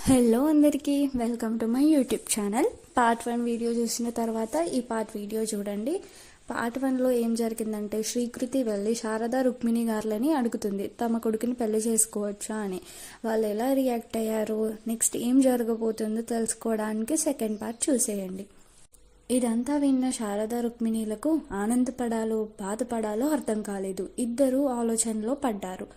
Hello అందరికీ welcome to my YouTube channel. Part 1 video చూసిన తర్వాత ఈ పార్ట్ వీడియో చూడండి. పార్ట్ 1లో ఏం జరిగిందంటే, శ్రీకృతి వెళ్ళి శారద రుక్మిణి గారులని అడుగుతుంది తమ కొడుకుని పెళ్లి చేసుకోవచ్చా అని. వాళ్ళు ఎలా రియాక్ట్ అయ్యారో, నెక్స్ట్ ఏం జరగబోతుందో తెలుసుకోవడానికి సెకండ్ పార్ట్ చూసేయండి. ఇదంతా విన్న శారద రుక్మిణీలకు ఆనందపడాలో బాధపడాలో అర్థం కాలేదు. ఇద్దరూ ఆలోచనలో పడ్డారు.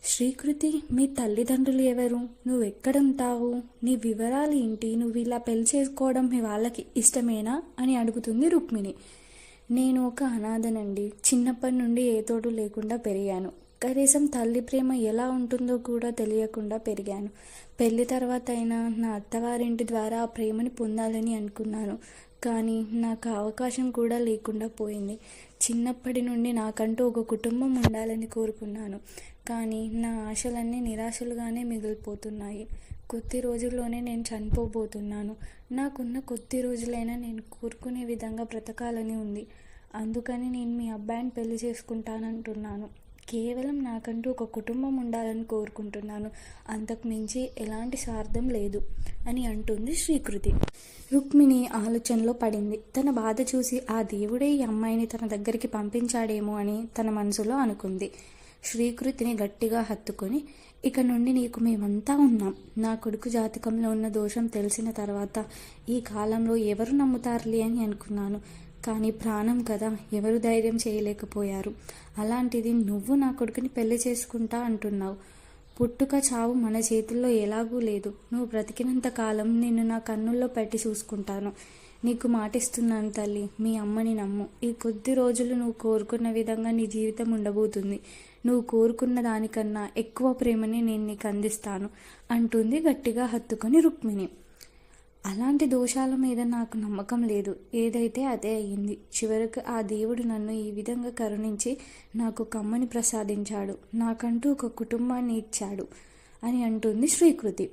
శ్రీకృతి, మీ తల్లిదండ్రులు ఎవరు? నువ్వెక్కడుంటావు? నీ వివరాలు ఏంటి? నువ్వు ఇలా పెళ్లి చేసుకోవడం మీ వాళ్ళకి ఇష్టమేనా అని అడుగుతుంది రుక్మిణి. నేను ఒక అనాథనండి. చిన్నప్పటి నుండి ఏ తోడు లేకుండా పెరిగాను. కనీసం తల్లి ప్రేమ ఎలా ఉంటుందో కూడా తెలియకుండా పెరిగాను. పెళ్లి తర్వాత అయినా నా అత్తవారింటి ద్వారా ఆ ప్రేమని పొందాలని అనుకున్నాను. కానీ నాకు అవకాశం కూడా లేకుండా పోయింది. చిన్నప్పటి నుండి నాకంటూ ఒక కుటుంబం ఉండాలని కోరుకున్నాను. కానీ నా ఆశలన్నీ నిరాశలుగానే మిగిలిపోతున్నాయి. కొద్ది రోజుల్లోనే నేను చనిపోబోతున్నాను. నాకున్న కొద్ది రోజులైనా నేను కోరుకునే విధంగా బ్రతకాలని ఉంది. అందుకని నేను మీ అబ్బాయిని పెళ్లి చేసుకుంటానంటున్నాను. కేవలం నాకంటూ ఒక కుటుంబం ఉండాలని కోరుకుంటున్నాను. అంతకు మించి ఎలాంటి స్వార్థం లేదు అని అంటుంది శ్రీకృతి. రుక్మిణి ఆలోచనలో పడింది. తన బాధ చూసి ఆ దేవుడే ఈ అమ్మాయిని తన దగ్గరికి పంపించాడేమో అని తన మనసులో అనుకుంది. శ్రీకృతిని గట్టిగా హత్తుకొని, ఇక నుండి నీకు మేమంతా ఉన్నాం. నా కొడుకు జాతకంలో ఉన్న దోషం తెలిసిన తర్వాత ఈ కాలంలో ఎవరు నమ్ముతారులే అని అనుకున్నాను. కానీ ప్రాణం కదా, ఎవరు ధైర్యం చేయలేకపోయారు. అలాంటిది నువ్వు నా కొడుకుని పెళ్లి చేసుకుంటా అంటున్నావు. పుట్టుక చావు మన చేతుల్లో ఎలాగూ లేదు. నువ్వు బ్రతికినంత కాలం నిన్ను నా కన్నుల్లో పెట్టి చూసుకుంటాను. నీకు మాటిస్తున్నాను తల్లి, మీ అమ్మని నమ్ము. ఈ కొద్ది రోజులు నువ్వు కోరుకున్న విధంగా నీ జీవితం ఉండబోతుంది. నువ్వు కోరుకున్న దానికన్నా ఎక్కువ ప్రేమని నేను నీకు అందిస్తాను అంటుంది గట్టిగా హత్తుకొని రుక్మిణి. అలాంటి దోషాల మీద నాకు నమ్మకం లేదు. ఏదైతే అదే అయ్యింది. చివరకు ఆ దేవుడు నన్ను ఈ విధంగా కరుణించి నాకు కమ్మని ప్రసాదించాడు. నాకంటూ ఒక కుటుంబాన్ని ఇచ్చాడు అని అంటుంది శ్రీకృతి.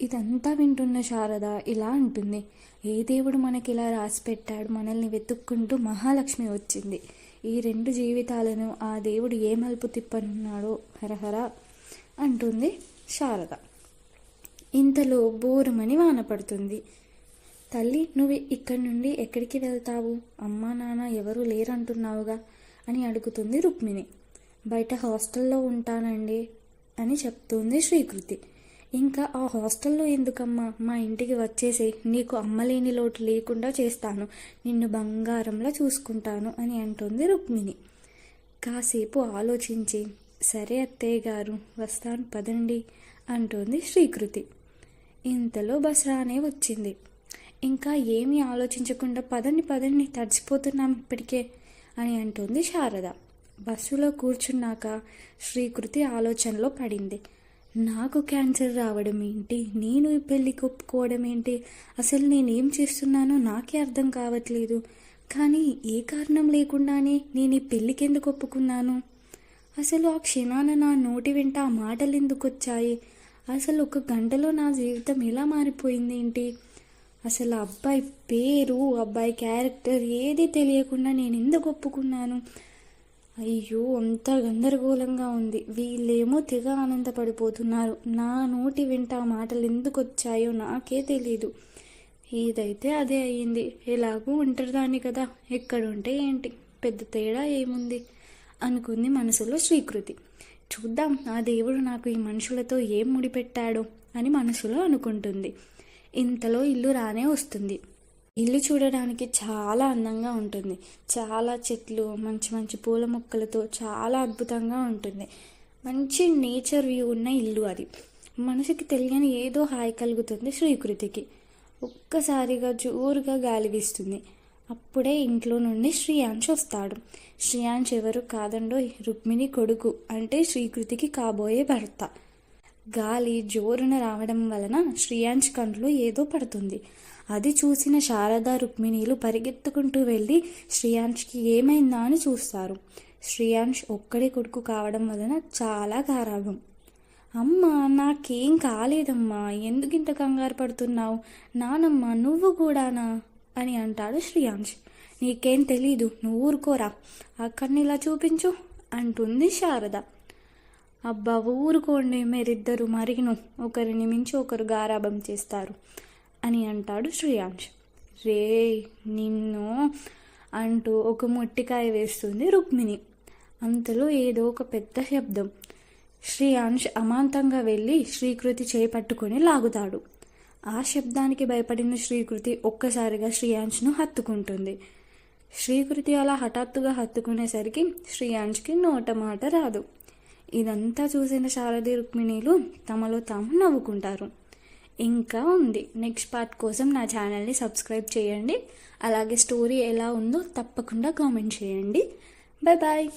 ఇదంతా వింటున్న శారద ఇలా అంటుంది. ఏ దేవుడు మనకి ఇలా రాసి పెట్టాడు? మనల్ని వెతుక్కుంటూ మహాలక్ష్మి వచ్చింది. ఈ రెండు జీవితాలను ఆ దేవుడు ఏ మలుపు తిప్పనున్నాడో హరహర అంటుంది శారద. ఇంతలో బోరుమని వాన పడుతుంది. తల్లి, నువ్వు ఇక్కడి నుండి ఎక్కడికి వెళ్తావు? అమ్మా నాన్న ఎవరూ లేరంటున్నావుగా అని అడుగుతుంది రుక్మిణి. బయట హాస్టల్లో ఉంటానండి అని చెప్తుంది శ్రీకృతి. ఇంకా ఆ హాస్టల్లో ఎందుకమ్మా? మా ఇంటికి వచ్చేసి నీకు అమ్మలేని లోటు లేకుండా చేస్తాను. నిన్ను బంగారంలా చూసుకుంటాను అని అంటుంది రుక్మిణి. కాసేపు ఆలోచించి, సరే అత్తయ్య గారు, వస్తాను పదండి అంటుంది శ్రీకృతి. ఇంతలో బస్ రానే వచ్చింది. ఇంకా ఏమీ ఆలోచించకుండా పదండి పదండి, తడిసిపోతున్నాం ఇప్పటికే అని అంటుంది శారద. బస్సులో కూర్చున్నాక శ్రీకృతి ఆలోచనలో పడింది. నాకు క్యాన్సర్ రావడం ఏంటి? నేను ఈ పెళ్ళికి ఒప్పుకోవడం ఏంటి? అసలు నేనేం చేస్తున్నానో నాకే అర్థం కావట్లేదు. కానీ ఏ కారణం లేకుండానే నేను ఈ పెళ్ళికి ఎందుకు ఒప్పుకున్నాను? అసలు ఆ క్షణాన నా నోటి వెంట ఆ మాటలు ఎందుకు వచ్చాయి? అసలు ఒక గంటలో నా జీవితం ఎలా మారిపోయింది ఏంటి? అసలు అబ్బాయి పేరు, అబ్బాయి క్యారెక్టర్ ఏది తెలియకుండా నేను ఎందుకు ఒప్పుకున్నాను? అయ్యో, అంతా గందరగోళంగా ఉంది. వీళ్ళేమో తెగ ఆనందపడిపోతున్నారు. నా నోటి వెంట ఆ మాటలు ఎందుకు వచ్చాయో నాకే తెలీదు. ఏదైతే అదే అయ్యింది. ఎలాగూ ఒంటరిదాన్ని కదా, ఎక్కడుంటే ఏంటి, పెద్ద తేడా ఏముంది అనుకుంది మనసులో శ్రీకృతి. చూద్దాం ఆ దేవుడు నాకు ఈ మనుషులతో ఏం ముడిపెట్టాడో అని మనసులో అనుకుంటుంది. ఇంతలో ఇల్లు రానే వస్తుంది. ఇల్లు చూడడానికి చాలా అందంగా ఉంటుంది. చాలా చెట్లు, మంచి మంచి పూల మొక్కలతో చాలా అద్భుతంగా ఉంటుంది. మంచి నేచర్ వ్యూ ఉన్న ఇల్లు అది. మనసుకి తెలియని ఏదో హాయి కలుగుతుంది శ్రీకృతికి. ఒక్కసారిగా జోరుగా గాలి వీస్తుంది. అప్పుడే ఇంట్లో నుండి శ్రీయాంష్ వస్తాడు. శ్రీయాంష్ ఎవరు కాదండో, రుక్మిణి కొడుకు, అంటే శ్రీకృతికి కాబోయే భర్త. గాలి జోరున రావడం వలన శ్రీయాంష్ కంట్లో ఏదో పడుతుంది. అది చూసిన శారద రుక్మిణీలు పరిగెత్తుకుంటూ వెళ్ళి శ్రీయాంష్కి ఏమైందా అని చూస్తారు. శ్రీయాంష్ ఒక్కడే కొడుకు కావడం వలన చాలా గారాబం. అమ్మా, నాకేం కాలేదమ్మా, ఎందుకింత కంగారు పడుతున్నావు? నానమ్మ, నువ్వు కూడానా అని అంటాడు శ్రీయాంష్. నీకేం తెలీదు, నువ్వు ఊరుకోరా, అక్కడిని ఇలా చూపించు అంటుంది శారద. అబ్బా ఊరుకోండి, మీరిద్దరు మరిను ఒకరిని మించి ఒకరు గారాబం చేస్తారు అని అంటాడు శ్రేయాంష్. రే నిన్ను అంటూ ఒక మొట్టికాయ వేస్తుంది రుక్మిణి. అంతలో ఏదో ఒక పెద్ద శబ్దం. శ్రేయాంష్ అమాంతంగా వెళ్ళి శ్రీకృతి చేపట్టుకొని లాగుతాడు. ఆ శబ్దానికి భయపడిన శ్రీకృతి ఒక్కసారిగా శ్రేయాంష్ను హత్తుకుంటుంది. శ్రీకృతి అలా హఠాత్తుగా హత్తుకునేసరికి శ్రేయాంష్కి నోట మాట రాదు. ఇదంతా చూసిన శారది రుక్మిణీలు తమలో తాము నవ్వుకుంటారు. ఇంకా ఉంది. నెక్స్ట్ పార్ట్ కోసం నా ఛానల్ని సబ్స్క్రైబ్ చేయండి. అలాగే స్టోరీ ఎలా ఉందో తప్పకుండా కామెంట్ చేయండి. Bye bye.